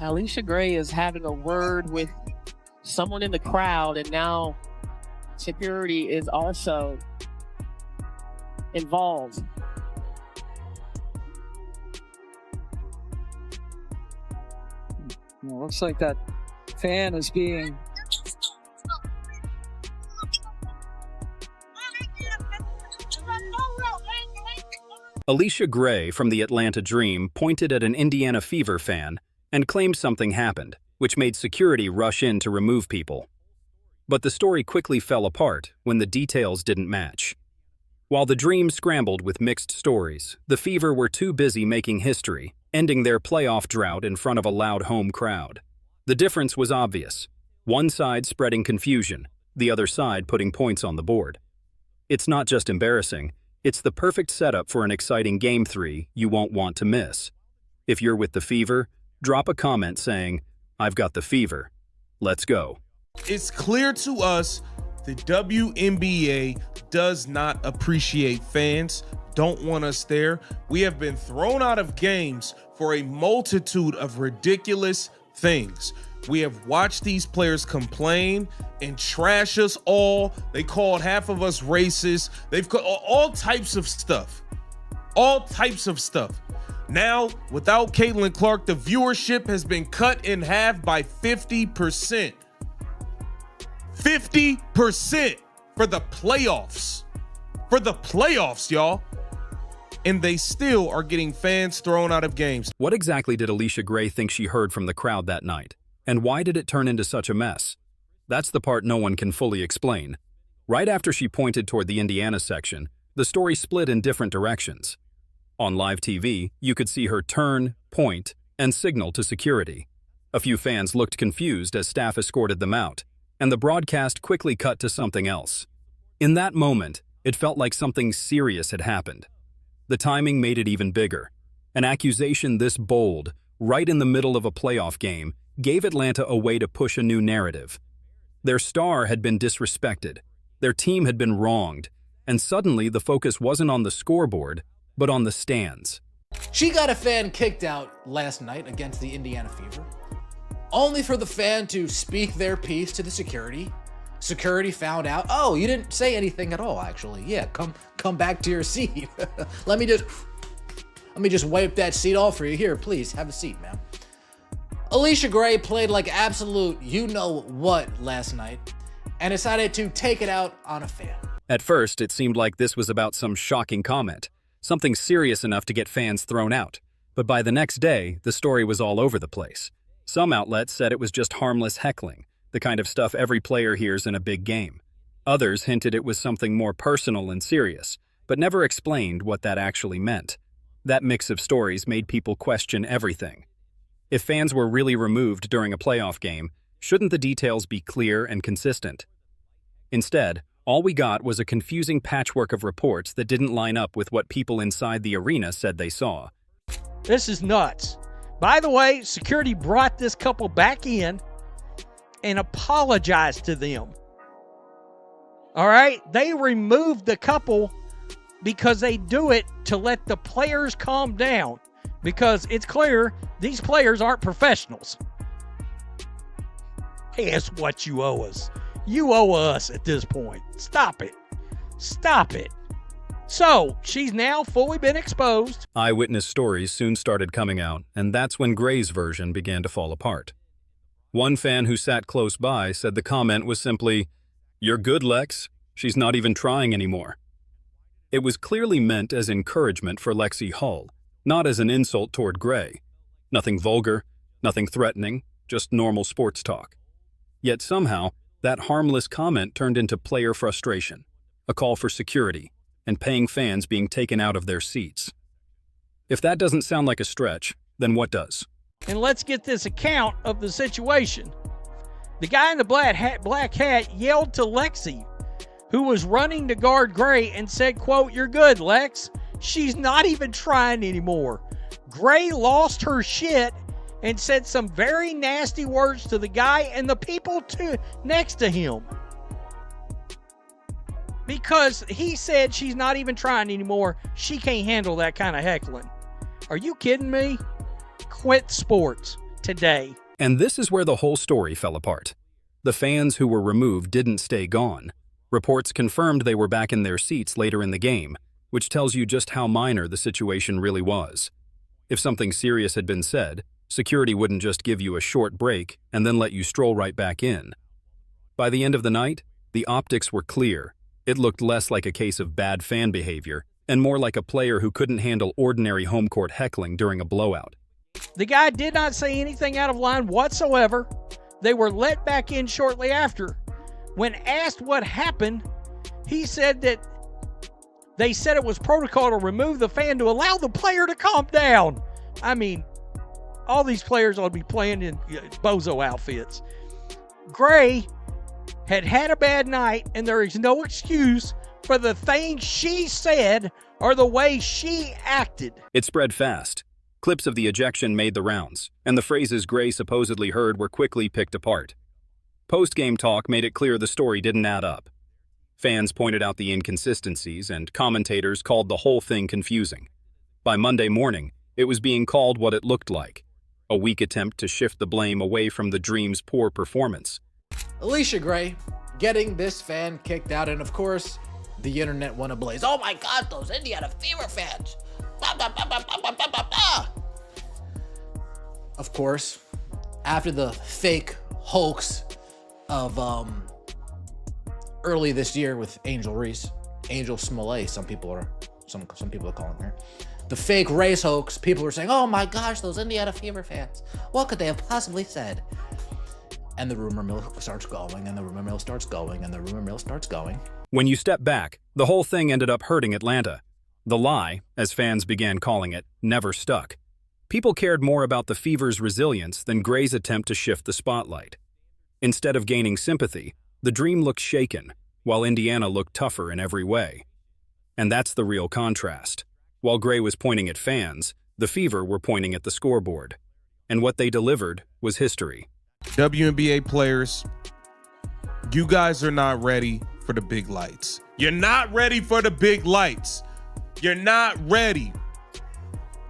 Allisha Gray is having a word with someone in the crowd, and now security is also involved. Well, looks like that fan is being Allisha Gray from the Atlanta Dream pointed at an Indiana Fever fan and claimed something happened, which made security rush in to remove people. But the story quickly fell apart when the details didn't match. While the Dream scrambled with mixed stories, the Fever were too busy making history, ending their playoff drought in front of a loud home crowd. The difference was obvious. One side spreading confusion, the other side putting points on the board. It's not just embarrassing, it's the perfect setup for an exciting Game 3 you won't want to miss. If you're with the Fever, drop a comment saying, "I've got the Fever. Let's go." It's clear to us the WNBA does not appreciate fans, don't want us there. We have been thrown out of games for a multitude of ridiculous things. We have watched these players complain and trash us all. They called half of us racist. They've called all types of stuff. All types of stuff. Now, without Caitlin Clark, the viewership has been cut in half by 50%. 50% for the playoffs. For the playoffs, y'all. And they still are getting fans thrown out of games. What exactly did Allisha Gray think she heard from the crowd that night? And why did it turn into such a mess? That's the part no one can fully explain. Right after she pointed toward the Indiana section, the story split in different directions. On live TV, you could see her turn, point, and signal to security. A few fans looked confused as staff escorted them out, and the broadcast quickly cut to something else. In that moment, it felt like something serious had happened. The timing made it even bigger. An accusation this bold, right in the middle of a playoff game, gave Atlanta a way to push a new narrative. Their star had been disrespected, their team had been wronged, and suddenly the focus wasn't on the scoreboard, but on the stands. She got a fan kicked out last night against the Indiana Fever, only for the fan to speak their piece to the security. Security found out, oh, you didn't say anything at all, actually. Yeah, come back to your seat. Let me just wipe that seat off for you. Here, please, have a seat, ma'am. Allisha Gray played like absolute you-know-what last night and decided to take it out on a fan. At first, it seemed like this was about some shocking comment, something serious enough to get fans thrown out. But by the next day, the story was all over the place. Some outlets said it was just harmless heckling, the kind of stuff every player hears in a big game. Others hinted it was something more personal and serious, but never explained what that actually meant. That mix of stories made people question everything. If fans were really removed during a playoff game, shouldn't the details be clear and consistent? Instead, all we got was a confusing patchwork of reports that didn't line up with what people inside the arena said they saw. This is nuts. By the way, security brought this couple back in and apologized to them. All right? They removed the couple because they do it to let the players calm down, because it's clear these players aren't professionals. Hey, that's what you owe us. You owe us at this point. Stop it. Stop it. So, she's now fully been exposed. Eyewitness stories soon started coming out, and that's when Gray's version began to fall apart. One fan who sat close by said the comment was simply, "You're good, Lex. She's not even trying anymore." It was clearly meant as encouragement for Lexi Hull, not as an insult toward Gray. Nothing vulgar, nothing threatening, just normal sports talk. Yet somehow, that harmless comment turned into player frustration, a call for security, and paying fans being taken out of their seats. If that doesn't sound like a stretch, then what does? And let's get this account of the situation. The guy in the black hat yelled to Lexi, who was running to guard Gray, and said, quote, "You're good, Lex. She's not even trying anymore." Gray lost her shit and said some very nasty words to the guy and the people next to him, because he said she's not even trying anymore. She can't handle that kind of heckling. Are you kidding me? Quit sports. today. And this is where the whole story fell apart. The fans who were removed didn't stay gone. Reports confirmed they were back in their seats later in the game, which tells you just how minor the situation really was. If something serious had been said, security wouldn't just give you a short break and then let you stroll right back in. By the end of the night, the optics were clear. It looked less like a case of bad fan behavior and more like a player who couldn't handle ordinary home court heckling during a blowout. The guy did not say anything out of line whatsoever. They were let back in shortly after. When asked what happened, he said that they said it was protocol to remove the fan to allow the player to calm down. I mean, all these players ought to be playing in bozo outfits. Gray had a bad night, and there is no excuse for the things she said or the way she acted. It spread fast. Clips of the ejection made the rounds, and the phrases Gray supposedly heard were quickly picked apart. Post-game talk made it clear the story didn't add up. Fans pointed out the inconsistencies, and commentators called the whole thing confusing. By Monday morning, it was being called what it looked like: a weak attempt to shift the blame away from the Dream's poor performance. Allisha Gray getting this fan kicked out, and of course, the internet went ablaze. Oh my God, those Indiana Fever fans! Blah, blah, blah, blah, blah, blah, blah, blah. Of course, after the fake hoax of early this year with Angel Reese, Angel Smollett, some people are calling her, the fake race hoax, people were saying, "Oh my gosh, those Indiana Fever fans! What could they have possibly said?" And the rumor mill starts going, and the rumor mill starts going, and the rumor mill starts going. When you step back, the whole thing ended up hurting Atlanta. The lie, as fans began calling it, never stuck. People cared more about the Fever's resilience than Gray's attempt to shift the spotlight. Instead of gaining sympathy, the Dream looked shaken, while Indiana looked tougher in every way. And that's the real contrast. While Gray was pointing at fans, the Fever were pointing at the scoreboard. And what they delivered was history. WNBA players, you guys are not ready for the big lights. You're not ready for the big lights. You're not ready.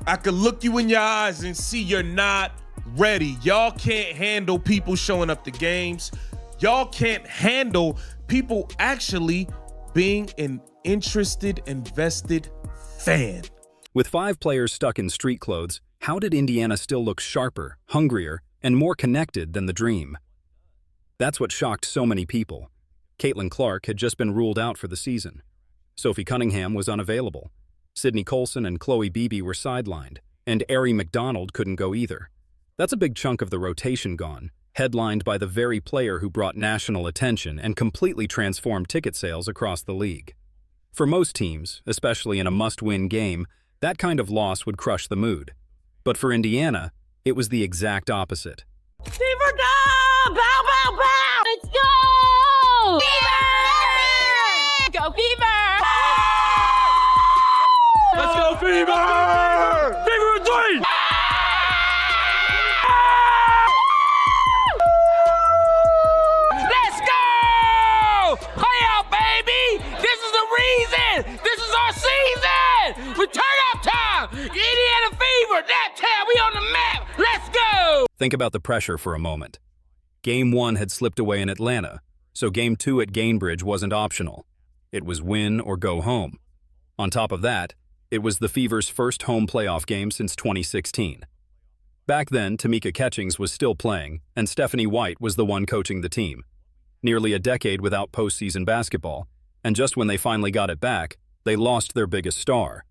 I could look you in your eyes and see you're not ready. Y'all can't handle people showing up to games. Y'all can't handle people actually being an interested, invested fan. With 5 players stuck in street clothes, how did Indiana still look sharper, hungrier, and more connected than the Dream? That's what shocked so many people. Caitlin Clark had just been ruled out for the season. Sophie Cunningham was unavailable. Sydney Colson and Chloe Beebe were sidelined, and Ari McDonald couldn't go either. That's a big chunk of the rotation gone, headlined by the very player who brought national attention and completely transformed ticket sales across the league. For most teams, especially in a must-win game, that kind of loss would crush the mood. But for Indiana, it was the exact opposite. Fever go! Bow, bow, bow! Let's go! Fever! Go Fever! Let's go Fever! Fever 3! Let's go! Hey out, baby! This is the reason! This is our season! Return up time! Indiana Fever! That time we on the map! Let's go! Think about the pressure for a moment. Game 1 had slipped away in Atlanta, so Game 2 at Gainbridge wasn't optional. It was win or go home. On top of that, it was the Fever's first home playoff game since 2016. Back then, Tamika Catchings was still playing, and Stephanie White was the one coaching the team. Nearly a decade without postseason basketball, and just when they finally got it back, they lost their biggest star.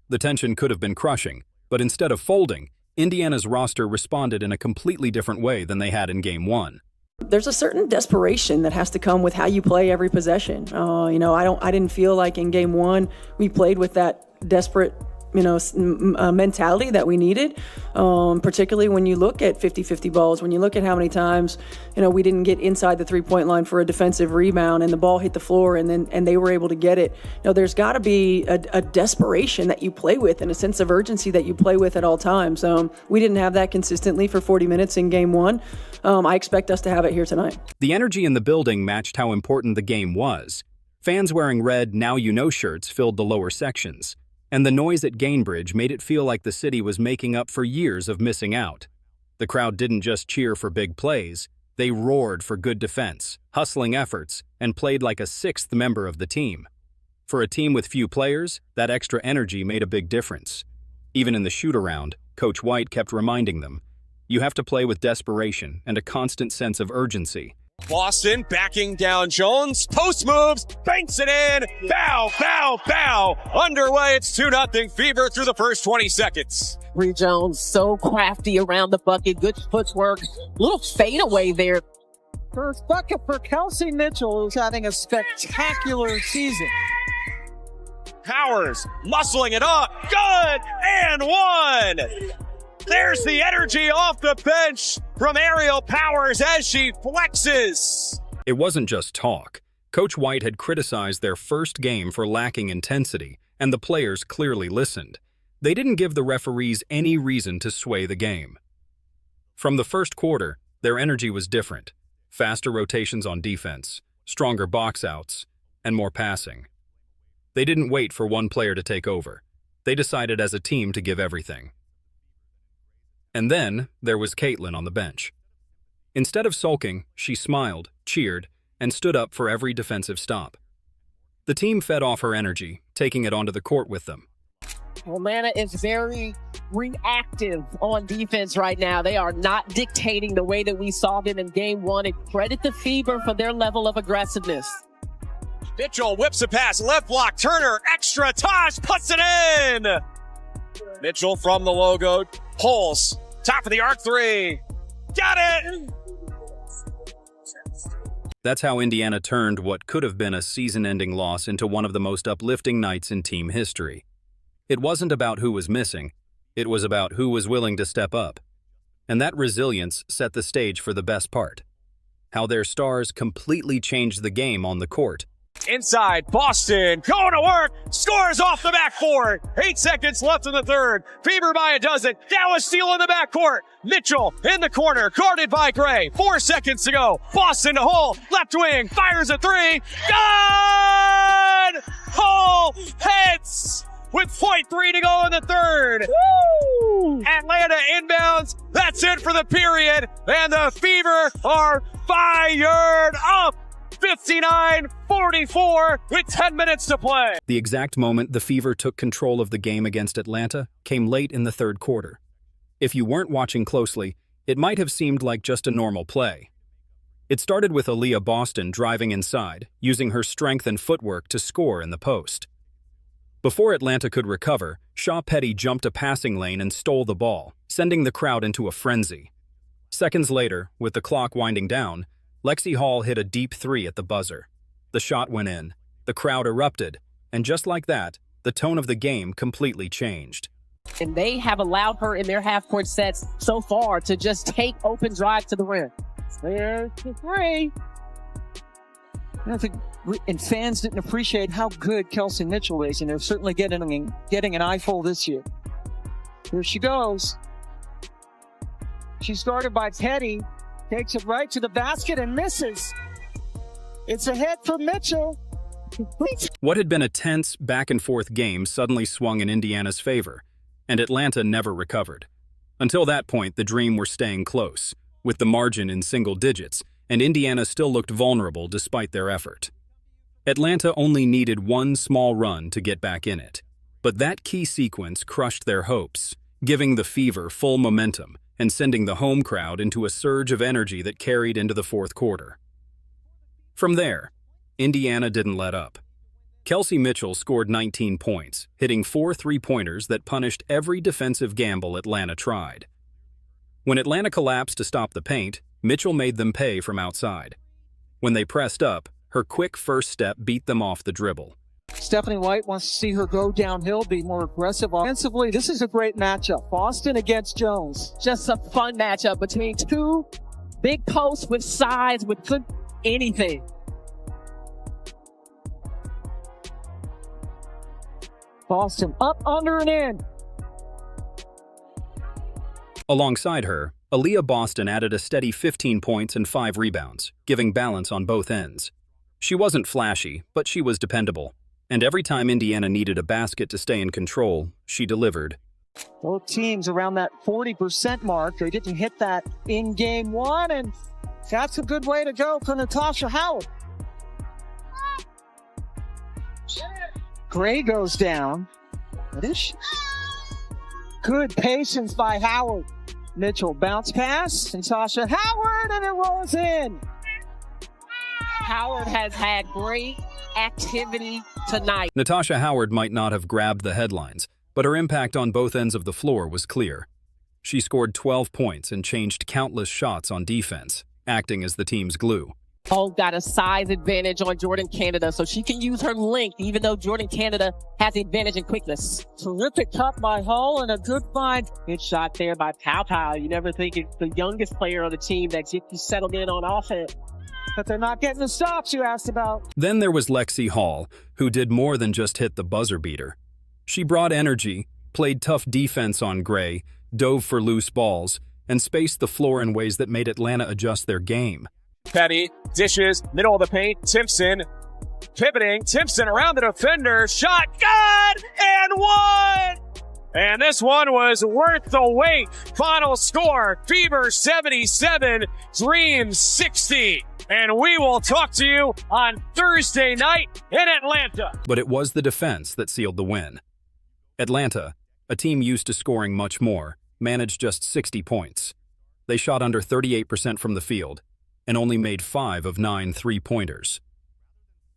The tension could have been crushing, but instead of folding, Indiana's roster responded in a completely different way than they had in Game 1. There's a certain desperation that has to come with how you play every possession. I didn't feel like in Game 1 we played with that desperate, mentality that we needed, particularly when you look at 50-50 balls, when you look at how many times, we didn't get inside the three-point line for a defensive rebound and the ball hit the floor and they were able to get it. There's got to be a desperation that you play with and a sense of urgency that you play with at all times. We didn't have that consistently for 40 minutes in Game 1. I expect us to have it here tonight. The energy in the building matched how important the game was. Fans wearing red Now You Know shirts filled the lower sections, and the noise at Gainbridge made it feel like the city was making up for years of missing out. The crowd didn't just cheer for big plays, they roared for good defense, hustling efforts, and played like a sixth member of the team. For a team with few players, that extra energy made a big difference. Even in the shoot-around, Coach White kept reminding them, you have to play with desperation and a constant sense of urgency. Boston backing down Jones, post moves, banks it in, bow, bow, bow. Underway, it's 2-0 Fever through the first 20 seconds. Bree Jones, so crafty around the bucket, good footwork, little fadeaway there. First bucket for Kelsey Mitchell, who's having a spectacular season. Powers muscling it up, good, and one. There's the energy off the bench from Ariel Powers as she flexes. It wasn't just talk. Coach White had criticized their first game for lacking intensity, and the players clearly listened. They didn't give the referees any reason to sway the game. From the first quarter, their energy was different. Faster rotations on defense, stronger box outs, and more passing. They didn't wait for one player to take over. They decided as a team to give everything. And then there was Caitlin on the bench. Instead of sulking, she smiled, cheered, and stood up for every defensive stop. The team fed off her energy, taking it onto the court with them. Atlanta is very reactive on defense right now. They are not dictating the way that we saw them in game one, and credit the Fever for their level of aggressiveness. Mitchell whips a pass, left block, Turner, extra toss, puts it in! Mitchell from the logo, pulls, top of the arc three, got it! That's how Indiana turned what could have been a season-ending loss into one of the most uplifting nights in team history. It wasn't about who was missing, it was about who was willing to step up. And that resilience set the stage for the best part. How their stars completely changed the game on the court. Inside, Boston, going to work, scores off the backboard. 8 seconds left in the third. Fever by a dozen. Now a steal in the backcourt. Mitchell in the corner, guarded by Gray. 4 seconds to go. Boston to Hull, left wing, fires a three. Good! Hull hits with .3 to go in the third. Woo! Atlanta inbounds. That's it for the period. And the Fever are fired up. 59-44 with 10 minutes to play. The exact moment the Fever took control of the game against Atlanta came late in the third quarter. If you weren't watching closely, it might have seemed like just a normal play. It started with Allisha Boston driving inside, using her strength and footwork to score in the post. Before Atlanta could recover, Shaw Petty jumped a passing lane and stole the ball, sending the crowd into a frenzy. Seconds later, with the clock winding down, Lexi Hall hit a deep three at the buzzer. The shot went in, the crowd erupted, and just like that, the tone of the game completely changed. And they have allowed her in their half-court sets so far to just take open drive to the rim. There's the three. I think, and fans didn't appreciate how good Kelsey Mitchell is, and they're certainly getting an eyeful this year. Here she goes. She's guarded by Petty. Takes it right to the basket and misses. It's a hit for Mitchell. What had been a tense, back-and-forth game suddenly swung in Indiana's favor, and Atlanta never recovered. Until that point, the Dream were staying close, with the margin in single digits, and Indiana still looked vulnerable despite their effort. Atlanta only needed one small run to get back in it, but that key sequence crushed their hopes, giving the Fever full momentum and sending the home crowd into a surge of energy that carried into the fourth quarter. From there, Indiana didn't let up. Kelsey Mitchell scored 19 points, hitting 4 three-pointers that punished every defensive gamble Atlanta tried. When Atlanta collapsed to stop the paint, Mitchell made them pay from outside. When they pressed up, her quick first step beat them off the dribble. Stephanie White wants to see her go downhill, be more aggressive offensively. This is a great matchup. Boston against Jones. Just a fun matchup between two big posts with size, with good anything. Boston up, under, and in. Alongside her, Allisha Boston added a steady 15 points and 5 rebounds, giving balance on both ends. She wasn't flashy, but she was dependable. And every time Indiana needed a basket to stay in control, she delivered. Both teams around that 40% mark. They didn't hit that in game one, and that's a good way to go for Natasha Howard. Gray goes down. What is she? Good patience by Howard. Mitchell bounce pass. Natasha Howard, and it rolls in. Howard has had great activity tonight. Natasha Howard might not have grabbed the headlines, but her impact on both ends of the floor was clear. She scored 12 points and changed countless shots on defense, acting as the team's glue. Oh, got a size advantage on Jordan Canada, so she can use her length, even though Jordan Canada has the advantage in quickness. Terrific cut by Hull and a good find. Good shot there by Pow. You never think it's the youngest player on the team that gets you settled in on offense. But they're not getting the stops you asked about. Then there was Lexi Hall, who did more than just hit the buzzer beater. She brought energy, played tough defense on Gray, dove for loose balls, and spaced the floor in ways that made Atlanta adjust their game. Petty dishes, middle of the paint. Timpson pivoting. Timpson around the defender. Shot, good, and one. And this one was worth the wait. Final score, Fever 77, Dream 60. And we will talk to you on Thursday night in Atlanta. But it was the defense that sealed the win. Atlanta, a team used to scoring much more, managed just 60 points. They shot under 38% from the field and only made 5 of 9 three-pointers.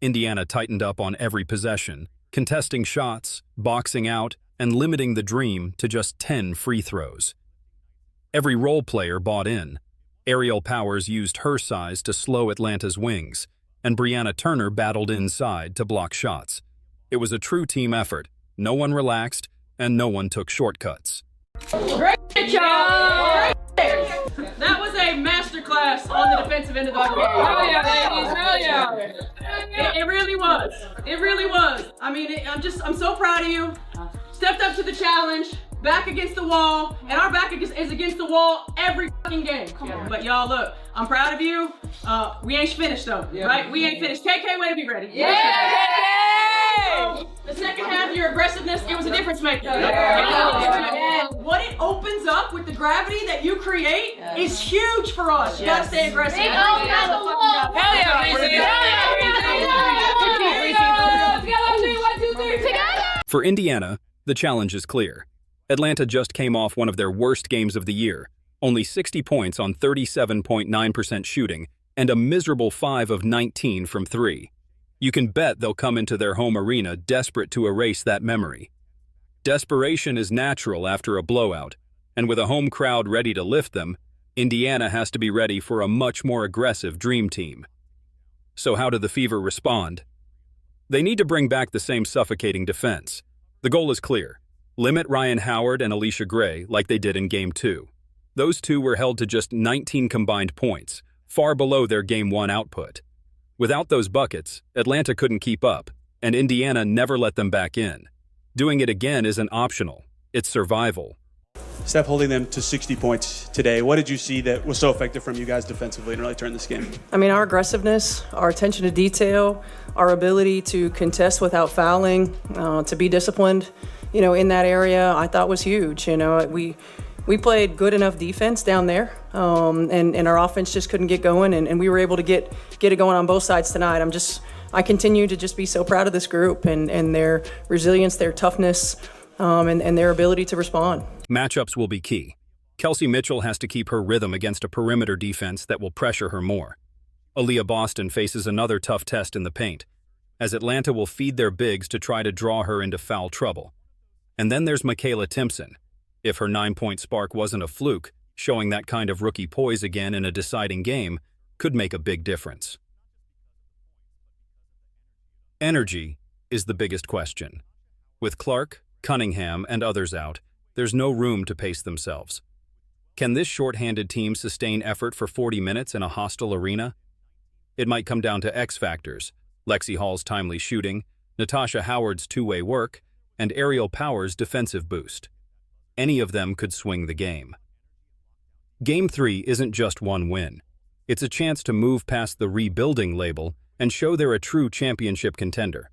Indiana tightened up on every possession, contesting shots, boxing out, and limiting the Dream to just 10 free throws. Every role player bought in. Aerial Powers used her size to slow Atlanta's wings, and Brianna Turner battled inside to block shots. It was a true team effort. No one relaxed, and no one took shortcuts. Great job! That was a masterclass on the defensive end of the game. Hell yeah, ladies! Hell yeah! It really was. It really was. I mean, I'm so proud of you. Stepped up to the challenge. Back against the wall, and our back is against the wall every fucking game. But y'all, look, I'm proud of you. We ain't finished though, right? We ain't finished. KK, way to be ready. Yeah! The second half, your aggressiveness, it was a difference maker. What it opens up with the gravity that you create is huge for us. You gotta stay aggressive. Hell yeah! For Indiana, the challenge is clear. Atlanta just came off one of their worst games of the year, only 60 points on 37.9% shooting, and a miserable 5 of 19 from 3. You can bet they'll come into their home arena desperate to erase that memory. Desperation is natural after a blowout, and with a home crowd ready to lift them, Indiana has to be ready for a much more aggressive Dream team. So how do the Fever respond? They need to bring back the same suffocating defense. The goal is clear. Limit Ryan Howard and Allisha Gray like they did in Game 2. Those two were held to just 19 combined points, far below their Game 1 output. Without those buckets, Atlanta couldn't keep up, and Indiana never let them back in. Doing it again isn't optional. It's survival. Steph holding them to 60 points today. What did you see that was so effective from you guys defensively and really turned this game? I mean, our aggressiveness, our attention to detail, our ability to contest without fouling, to be disciplined, in that area, I thought was huge. We played good enough defense down there, and our offense just couldn't get going, and we were able to get it going on both sides tonight. I continue to just be so proud of this group and their resilience, their toughness, and their ability to respond. Matchups will be key. Kelsey Mitchell has to keep her rhythm against a perimeter defense that will pressure her more. Aaliyah Boston faces another tough test in the paint, as Atlanta will feed their bigs to try to draw her into foul trouble. And then there's Michaela Timpson. If her 9-point spark wasn't a fluke, showing that kind of rookie poise again in a deciding game could make a big difference. Energy is the biggest question. With Clark, Cunningham, and others out, there's no room to pace themselves. Can this shorthanded team sustain effort for 40 minutes in a hostile arena? It might come down to X factors: Lexi Hall's timely shooting, Natasha Howard's two-way work, and Aerial Powers' defensive boost. Any of them could swing the game. Game 3 isn't just one win. It's a chance to move past the rebuilding label and show they're a true championship contender.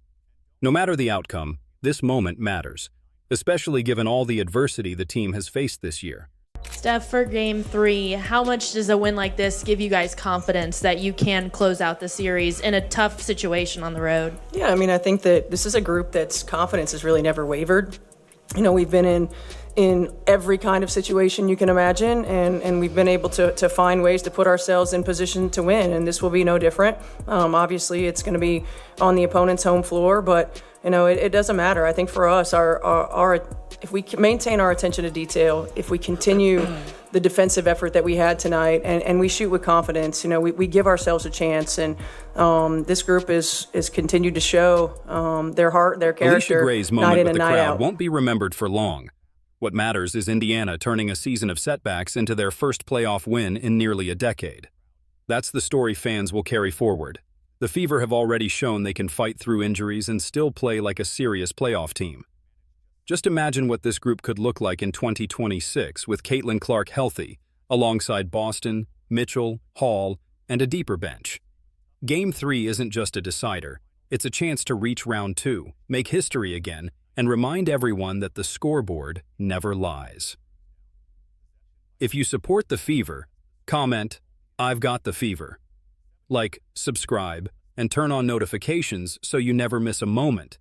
No matter the outcome, this moment matters. especially given all the adversity the team has faced this year. Steph, for Game 3, how much does a win like this give you guys confidence that you can close out the series in a tough situation on the road? Yeah, I mean, I think that this is a group that's confidence has really never wavered. You know, we've been in every kind of situation you can imagine, and we've been able to find ways to put ourselves in position to win, and this will be no different. Obviously, it's going to be on the opponent's home floor, but, you know, it doesn't matter. I think for us, our if we maintain our attention to detail, if we continue the defensive effort that we had tonight, and we shoot with confidence, you know, we give ourselves a chance, and this group is continued to show their heart, their character. Allisha Gray's moment with the crowd won't be remembered for long. What matters is Indiana turning a season of setbacks into their first playoff win in nearly a decade. That's the story fans will carry forward. The Fever have already shown they can fight through injuries and still play like a serious playoff team. Just imagine what this group could look like in 2026 with Caitlin Clark healthy, alongside Boston, Mitchell, Hall, and a deeper bench. Game 3 isn't just a decider. It's a chance to reach round 2, make history again, and remind everyone that the scoreboard never lies. If you support the Fever, comment, "I've got the Fever." Like, subscribe, and turn on notifications so you never miss a moment.